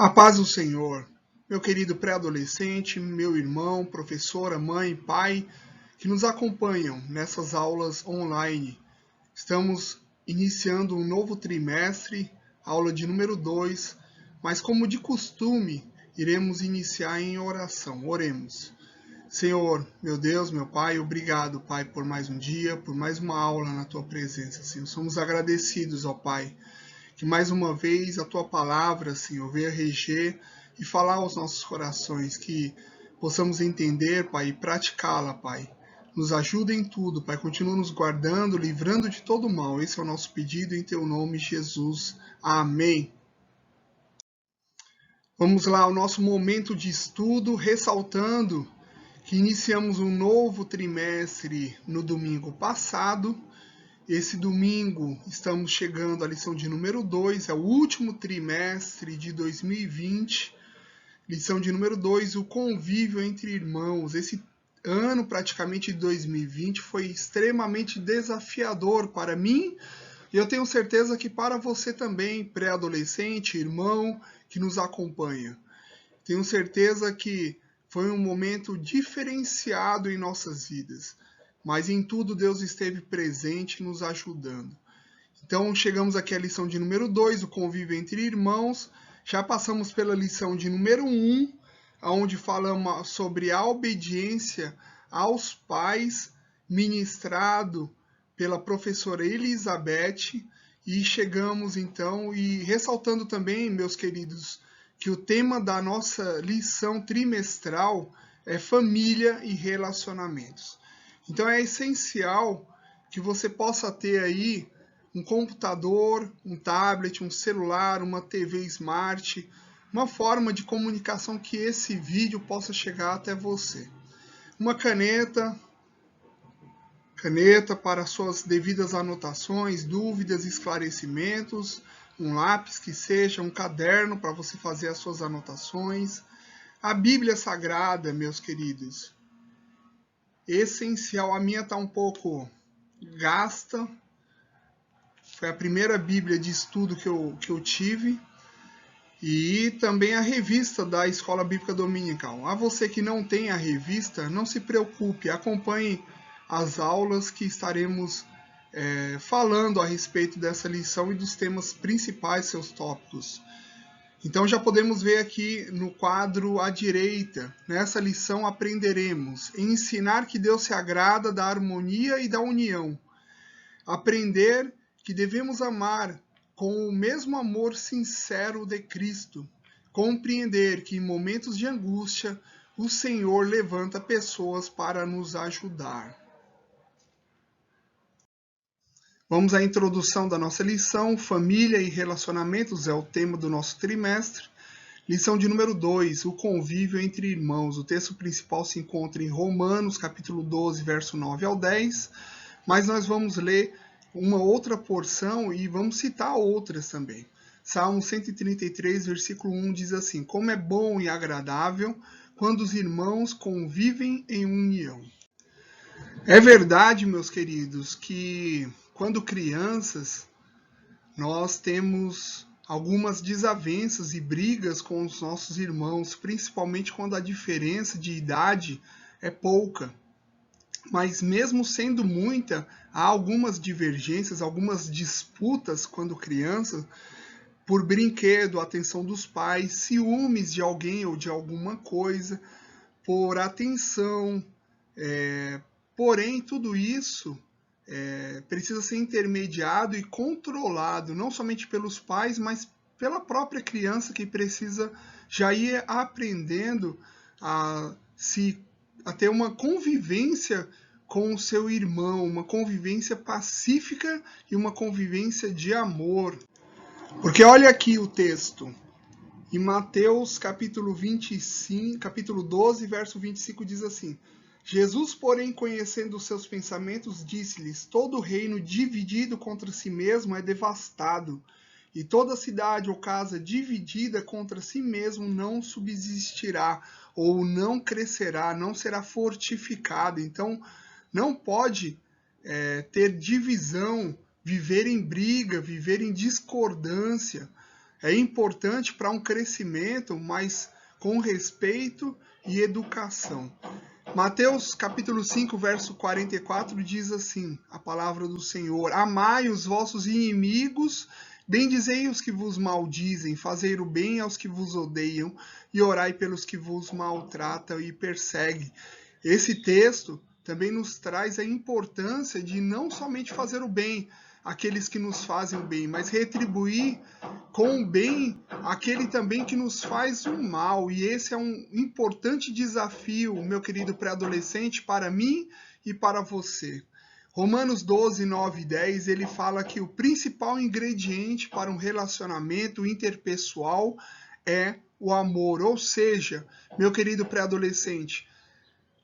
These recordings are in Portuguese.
A paz do Senhor, meu querido pré-adolescente, meu irmão, professora, mãe, pai, que nos acompanham nessas aulas online. Estamos iniciando um novo trimestre, aula de número 2, mas como de costume, iremos iniciar em oração. Oremos. Senhor, meu Deus, meu Pai, obrigado, Pai, por mais um dia, por mais uma aula na Tua presença, Senhor. Somos agradecidos, ó Pai, que mais uma vez a Tua palavra, Senhor, venha reger e falar aos nossos corações, que possamos entender, Pai, e praticá-la, Pai. Nos ajuda em tudo, Pai, continua nos guardando, livrando de todo mal. Esse é o nosso pedido em Teu nome, Jesus. Amém. Vamos lá, o nosso momento de estudo, ressaltando que iniciamos um novo trimestre no domingo passado. Esse domingo estamos chegando à lição de número 2, é o último trimestre de 2020. Lição de número 2, o convívio entre irmãos. Esse ano praticamente de 2020 foi extremamente desafiador para mim e eu tenho certeza que para você também, pré-adolescente, irmão que nos acompanha. Tenho certeza que foi um momento diferenciado em nossas vidas, mas em tudo Deus esteve presente nos ajudando. Então chegamos aqui à lição de número 2, o convívio entre irmãos. Já passamos pela lição de número 1, onde falamos sobre a obediência aos pais, ministrado pela professora Elizabeth, e chegamos então, e ressaltando também, meus queridos, que o tema da nossa lição trimestral é família e relacionamentos. Então é essencial que você possa ter aí um computador, um tablet, um celular, uma TV Smart, uma forma de comunicação que esse vídeo possa chegar até você. Uma caneta para suas devidas anotações, dúvidas, esclarecimentos, um lápis que seja, um caderno para você fazer as suas anotações. A Bíblia Sagrada, meus queridos, essencial. A minha está um pouco gasta. Foi a primeira Bíblia de estudo que eu tive. E também a revista da Escola Bíblica Dominical. A você que não tem a revista, não se preocupe, acompanhe as aulas que estaremos falando a respeito dessa lição e dos temas principais, seus tópicos. Então já podemos ver aqui no quadro à direita, nessa lição aprenderemos ensinar que Deus se agrada da harmonia e da união, aprender que devemos amar com o mesmo amor sincero de Cristo, compreender que em momentos de angústia o Senhor levanta pessoas para nos ajudar. Vamos à introdução da nossa lição. Família e relacionamentos é o tema do nosso trimestre. Lição de número 2, o convívio entre irmãos. O texto principal se encontra em Romanos, capítulo 12, verso 9 ao 10, mas nós vamos ler uma outra porção e vamos citar outras também. Salmo 133, versículo 1 diz assim: como é bom e agradável quando os irmãos convivem em união. É verdade, meus queridos, que quando crianças nós temos algumas desavenças e brigas com os nossos irmãos, principalmente quando a diferença de idade é pouca. Mas mesmo sendo muita, há algumas divergências, algumas disputas quando criança, por brinquedo, atenção dos pais, ciúmes de alguém ou de alguma coisa, por atenção. Porém, tudo isso precisa ser intermediado e controlado, não somente pelos pais, mas pela própria criança, que precisa já ir aprendendo a ter uma convivência com o seu irmão, uma convivência pacífica e uma convivência de amor. Porque olha aqui o texto. Em Mateus capítulo 25, capítulo 12, verso 25 diz assim: Jesus, porém, conhecendo os seus pensamentos, disse-lhes: todo reino dividido contra si mesmo é devastado, e toda cidade ou casa dividida contra si mesmo não subsistirá, ou não crescerá, não será fortificada. Então, não pode ter divisão, viver em briga, viver em discordância. é importante para um crescimento, mas com respeito e educação. Mateus capítulo 5, verso 44 diz assim, a palavra do Senhor: amai os vossos inimigos, bendizei os que vos maldizem, fazei o bem aos que vos odeiam e orai pelos que vos maltratam e perseguem. Esse texto também nos traz a importância de não somente fazer o bem àqueles que nos fazem o bem, mas retribuir com o bem aquele também que nos faz o mal. E esse é um importante desafio, meu querido pré-adolescente, para mim e para você. Romanos 12, 9 e 10, ele fala que o principal ingrediente para um relacionamento interpessoal é o amor. Ou seja, meu querido pré-adolescente,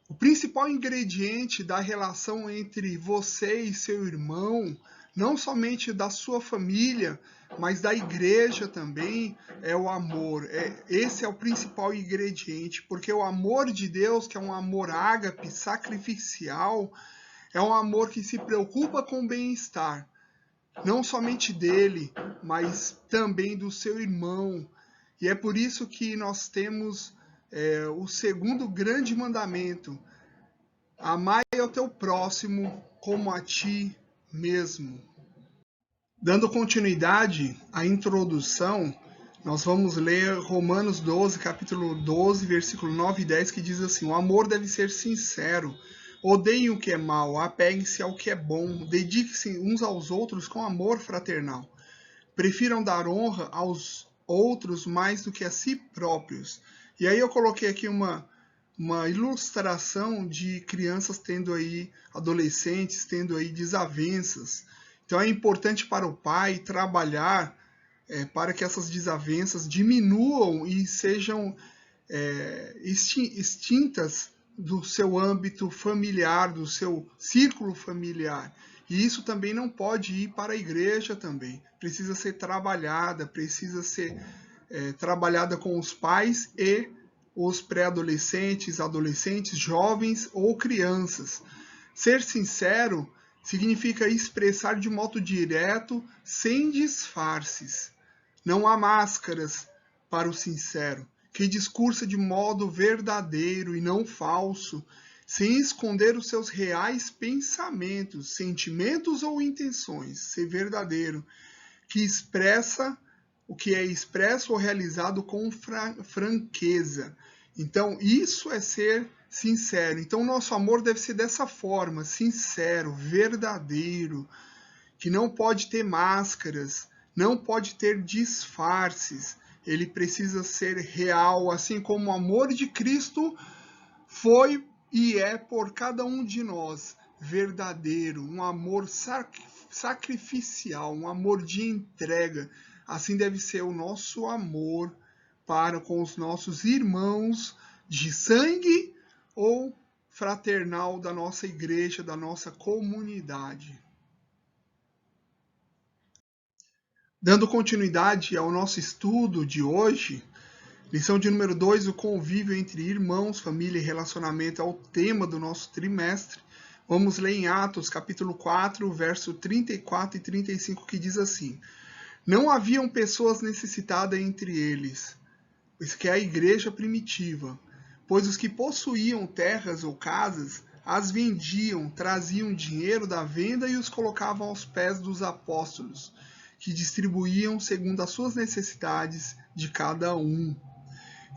o principal ingrediente da relação entre você e seu irmão, não somente da sua família, mas da igreja também, é o amor. Esse é o principal ingrediente, porque o amor de Deus, que é um amor ágape, sacrificial, é um amor que se preocupa com o bem-estar, não somente dele, mas também do seu irmão. E é por isso que nós temos o segundo grande mandamento: amai ao teu próximo como a ti mesmo. Dando continuidade à introdução, nós vamos ler Romanos 12, capítulo 12, versículo 9 e 10, que diz assim: o amor deve ser sincero, odeiem o que é mal, apeguem-se ao que é bom, dediquem-se uns aos outros com amor fraternal. Prefiram dar honra aos outros mais do que a si próprios. E aí eu coloquei aqui uma ilustração de crianças tendo aí, adolescentes tendo aí desavenças. Então é importante para o pai trabalhar para que essas desavenças diminuam e sejam extintas do seu âmbito familiar, do seu círculo familiar. E isso também não pode ir para a igreja também. Precisa ser trabalhada, precisa ser trabalhada com os pais e os pré-adolescentes, adolescentes, jovens ou crianças. Ser sincero significa expressar de modo direto, sem disfarces. Não há máscaras para o sincero, que discursa de modo verdadeiro e não falso, sem esconder os seus reais pensamentos, sentimentos ou intenções. Ser verdadeiro, que expressa o que é expresso ou realizado com franqueza. Então, isso é ser sincero. Então, o nosso amor deve ser dessa forma, sincero, verdadeiro, que não pode ter máscaras, não pode ter disfarces. Ele precisa ser real, assim como o amor de Cristo foi e é por cada um de nós, verdadeiro, um amor sacrificial, um amor de entrega. Assim deve ser o nosso amor para com os nossos irmãos de sangue ou fraternal da nossa igreja, da nossa comunidade. Dando continuidade ao nosso estudo de hoje, lição de número 2, o convívio entre irmãos, família e relacionamento é o tema do nosso trimestre. Vamos ler em Atos, capítulo 4, verso 34 e 35, que diz assim: não haviam pessoas necessitadas entre eles, isso que é a igreja primitiva, pois os que possuíam terras ou casas as vendiam, traziam dinheiro da venda e os colocavam aos pés dos apóstolos, que distribuíam segundo as suas necessidades de cada um.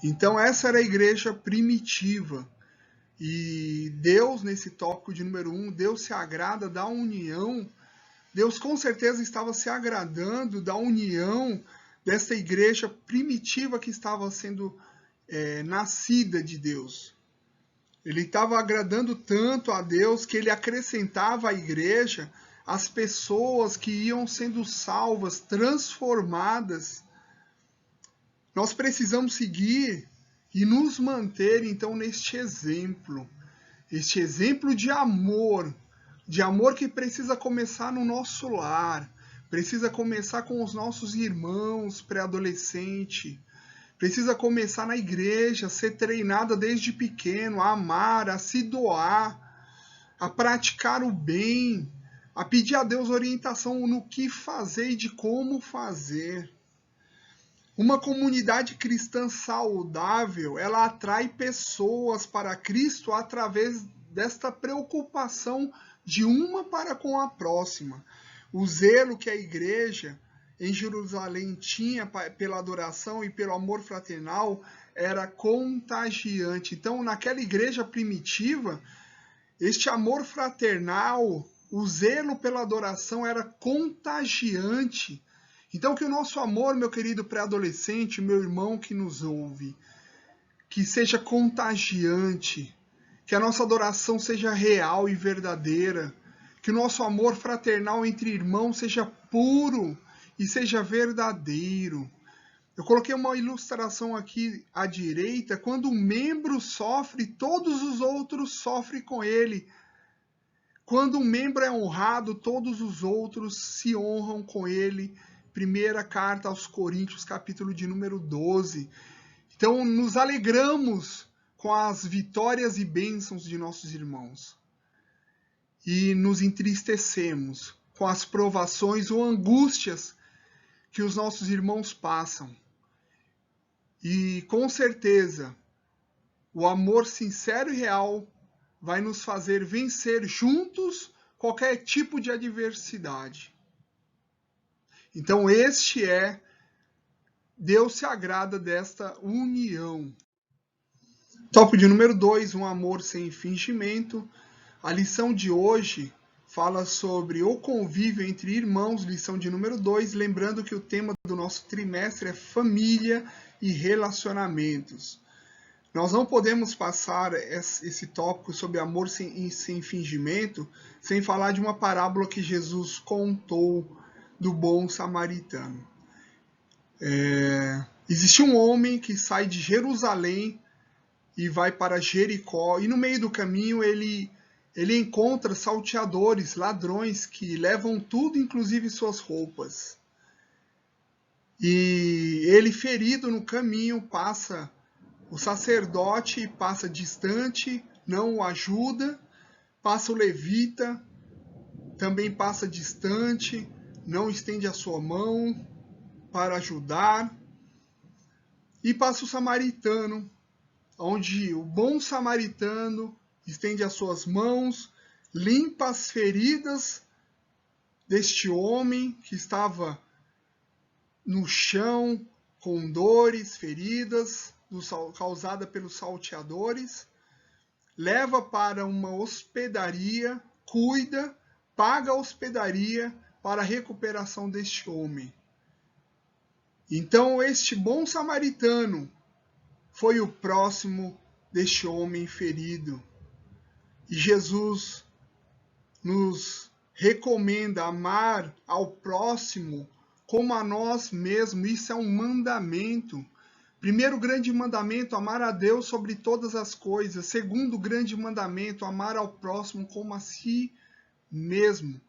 Então essa era a igreja primitiva. E Deus, nesse tópico de número 1, Deus se agrada da união. Deus com certeza estava se agradando da união dessa igreja primitiva que estava sendo nascida de Deus. Ele estava agradando tanto a Deus que ele acrescentava à igreja as pessoas que iam sendo salvas, transformadas. Nós precisamos seguir e nos manter então neste exemplo de amor que precisa começar no nosso lar, precisa começar com os nossos irmãos pré-adolescente, precisa começar na igreja, ser treinada desde pequeno a amar, a se doar, a praticar o bem, a pedir a Deus orientação no que fazer e de como fazer. Uma comunidade cristã saudável, ela atrai pessoas para Cristo através desta preocupação de uma para com a próxima. O zelo que a igreja em Jerusalém tinha pela adoração e pelo amor fraternal era contagiante. Então, naquela igreja primitiva, este amor fraternal, o zelo pela adoração era contagiante. Então, que o nosso amor, meu querido pré-adolescente, meu irmão que nos ouve, que seja contagiante, que a nossa adoração seja real e verdadeira, que o nosso amor fraternal entre irmãos seja puro e seja verdadeiro. Eu coloquei uma ilustração aqui à direita, quando um membro sofre, todos os outros sofrem com ele. Quando um membro é honrado, todos os outros se honram com ele. Primeira carta aos Coríntios, capítulo de número 12. Então, nos alegramos com as vitórias e bênçãos de nossos irmãos. E nos entristecemos com as provações ou angústias que os nossos irmãos passam. E, com certeza, o amor sincero e real vai nos fazer vencer juntos qualquer tipo de adversidade. Então, Deus se agrada desta união. Tópico de número 2, um amor sem fingimento. A lição de hoje fala sobre o convívio entre irmãos, lição de número 2, lembrando que o tema do nosso trimestre é família e relacionamentos. Nós não podemos passar esse tópico sobre amor sem fingimento sem falar de uma parábola que Jesus contou do bom samaritano. Existe um homem que sai de Jerusalém e vai para Jericó, e no meio do caminho ele encontra salteadores, ladrões, que levam tudo, inclusive suas roupas. E ele, ferido no caminho, o sacerdote passa distante, não o ajuda, passa o levita, também passa distante, não estende a sua mão para ajudar, e passa o samaritano, onde o bom samaritano estende as suas mãos, limpa as feridas deste homem que estava no chão, com dores, feridas causadas pelos salteadores, leva para uma hospedaria, cuida, paga a hospedaria para a recuperação deste homem. Então, este bom samaritano foi o próximo deste homem ferido. E Jesus nos recomenda amar ao próximo como a nós mesmos. Isso é um mandamento. Primeiro grande mandamento, amar a Deus sobre todas as coisas. Segundo grande mandamento, amar ao próximo como a si mesmo.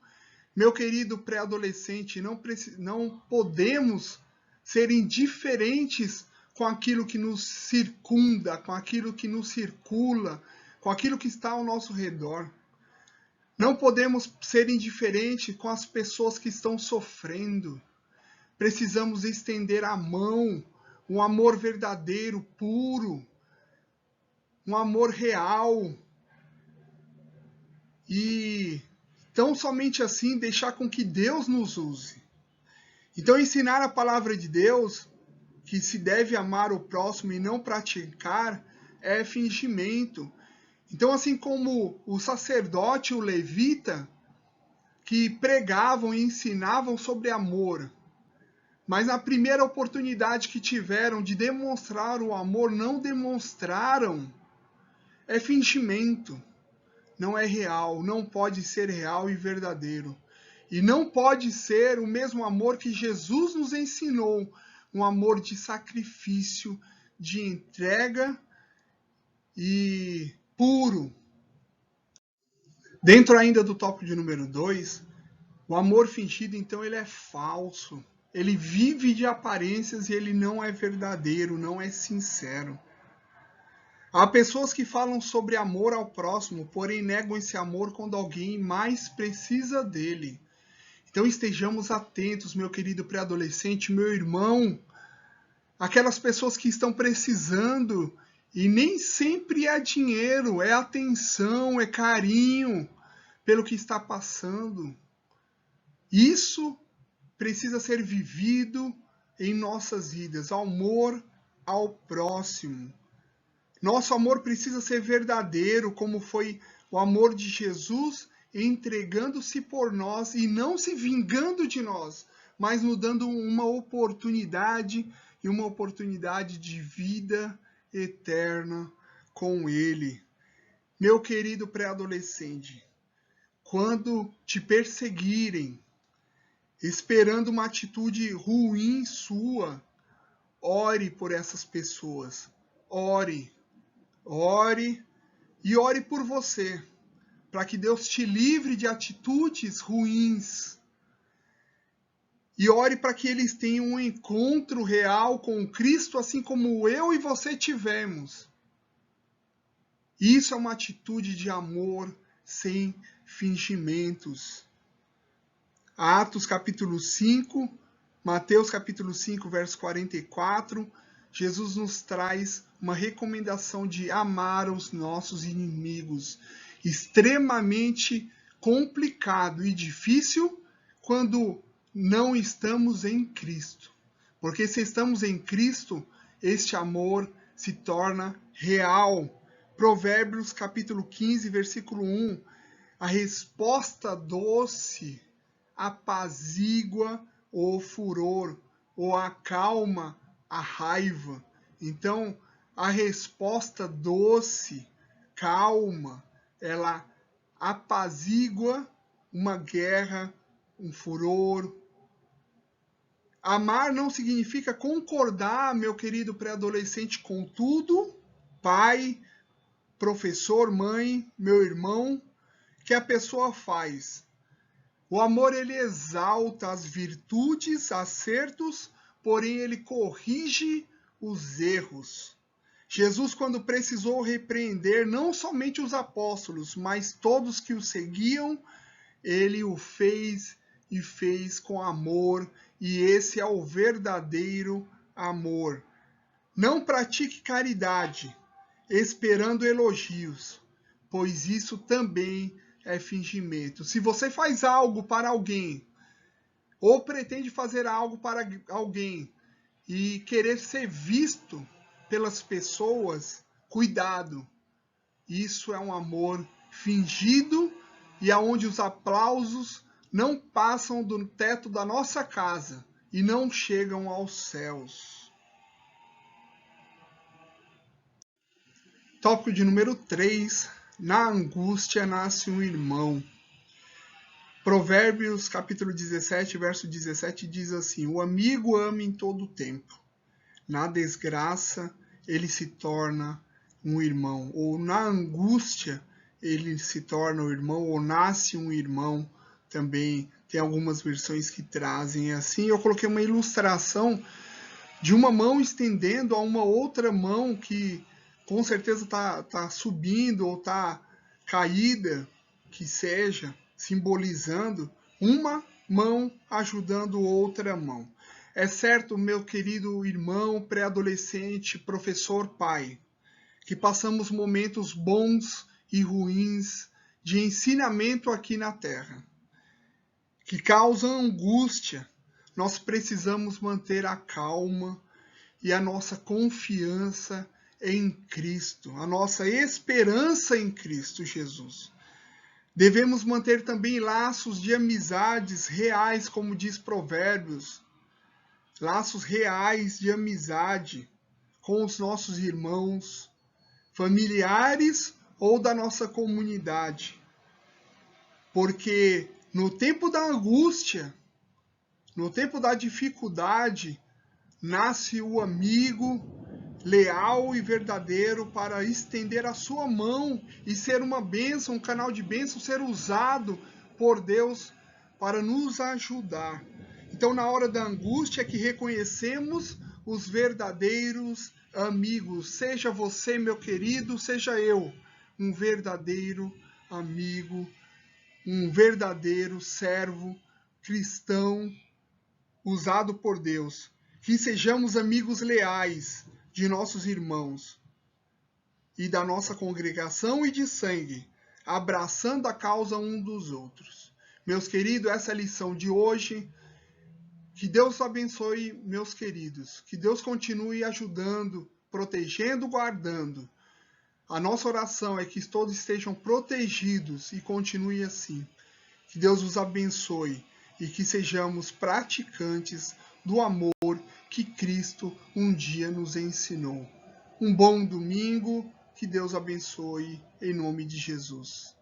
Meu querido pré-adolescente, não podemos ser indiferentes com aquilo que nos circunda, com aquilo que nos circula, com aquilo que está ao nosso redor. Não podemos ser indiferentes com as pessoas que estão sofrendo. Precisamos estender a mão, um amor verdadeiro, puro, um amor real. E tão somente assim deixar com que Deus nos use. Então, ensinar a palavra de Deus, que se deve amar o próximo e não praticar, é fingimento. Então, assim como o sacerdote e o levita, que pregavam e ensinavam sobre amor, mas na primeira oportunidade que tiveram de demonstrar o amor, não demonstraram, é fingimento. Não é real, não pode ser real e verdadeiro. E não pode ser o mesmo amor que Jesus nos ensinou, um amor de sacrifício, de entrega e puro. Dentro ainda do tópico de número 2, o amor fingido, então, ele é falso. Ele vive de aparências e ele não é verdadeiro, não é sincero. Há pessoas que falam sobre amor ao próximo, porém negam esse amor quando alguém mais precisa dele. Então estejamos atentos, meu querido pré-adolescente, meu irmão, aquelas pessoas que estão precisando, e nem sempre é dinheiro, é atenção, é carinho pelo que está passando. Isso precisa ser vivido em nossas vidas, amor ao próximo. Nosso amor precisa ser verdadeiro, como foi o amor de Jesus, entregando-se por nós e não se vingando de nós, mas nos dando uma oportunidade e uma oportunidade de vida eterna com Ele. Meu querido pré-adolescente, quando te perseguirem, esperando uma atitude ruim sua, ore por essas pessoas. Ore e ore por você, para que Deus te livre de atitudes ruins. E ore para que eles tenham um encontro real com Cristo, assim como eu e você tivemos. Isso é uma atitude de amor sem fingimentos. Atos capítulo 5, Mateus capítulo 5, verso 44, Jesus nos traz uma recomendação de amar os nossos inimigos. Extremamente complicado e difícil quando não estamos em Cristo. Porque se estamos em Cristo, este amor se torna real. Provérbios capítulo 15, versículo 1. A resposta doce apazigua o furor ou acalma a raiva. Então, a resposta doce, calma, ela apazigua uma guerra, um furor. Amar não significa concordar, meu querido pré-adolescente, com tudo, pai, professor, mãe, meu irmão, que a pessoa faz. O amor, ele exalta as virtudes, acertos, porém ele corrige os erros. Jesus, quando precisou repreender não somente os apóstolos, mas todos que o seguiam, ele o fez e fez com amor, e esse é o verdadeiro amor. Não pratique caridade, esperando elogios, pois isso também é fingimento. Se você faz algo para alguém, ou pretende fazer algo para alguém, e querer ser visto pelas pessoas, cuidado. Isso é um amor fingido e aonde os aplausos não passam do teto da nossa casa e não chegam aos céus. Tópico de número 3. Na angústia nasce um irmão. Provérbios capítulo 17, verso 17 diz assim: o amigo ama em todo tempo. Na desgraça ele se torna um irmão. Ou na angústia ele se torna um irmão, ou nasce um irmão. Também tem algumas versões que trazem assim. Eu coloquei uma ilustração de uma mão estendendo a uma outra mão que com certeza tá subindo ou tá caída, que seja, simbolizando uma mão ajudando outra mão. É certo, meu querido irmão, pré-adolescente, professor, pai, que passamos momentos bons e ruins de ensinamento aqui na Terra, que causam angústia. Nós precisamos manter a calma e a nossa confiança em Cristo, a nossa esperança em Cristo Jesus. Devemos manter também laços de amizades reais, como diz Provérbios, laços reais de amizade com os nossos irmãos, familiares ou da nossa comunidade. Porque no tempo da angústia, no tempo da dificuldade, nasce o amigo leal e verdadeiro para estender a sua mão e ser uma bênção, um canal de bênção, ser usado por Deus para nos ajudar. Então, na hora da angústia é que reconhecemos os verdadeiros amigos. Seja você, meu querido, seja eu, um verdadeiro amigo, um verdadeiro servo cristão usado por Deus. Que sejamos amigos leais de nossos irmãos e da nossa congregação e de sangue, abraçando a causa um dos outros. Meus queridos, essa é a lição de hoje. Que Deus abençoe, meus queridos. Que Deus continue ajudando, protegendo, guardando. A nossa oração é que todos estejam protegidos e continue assim. Que Deus os abençoe e que sejamos praticantes do amor que Cristo um dia nos ensinou. Um bom domingo, que Deus abençoe em nome de Jesus.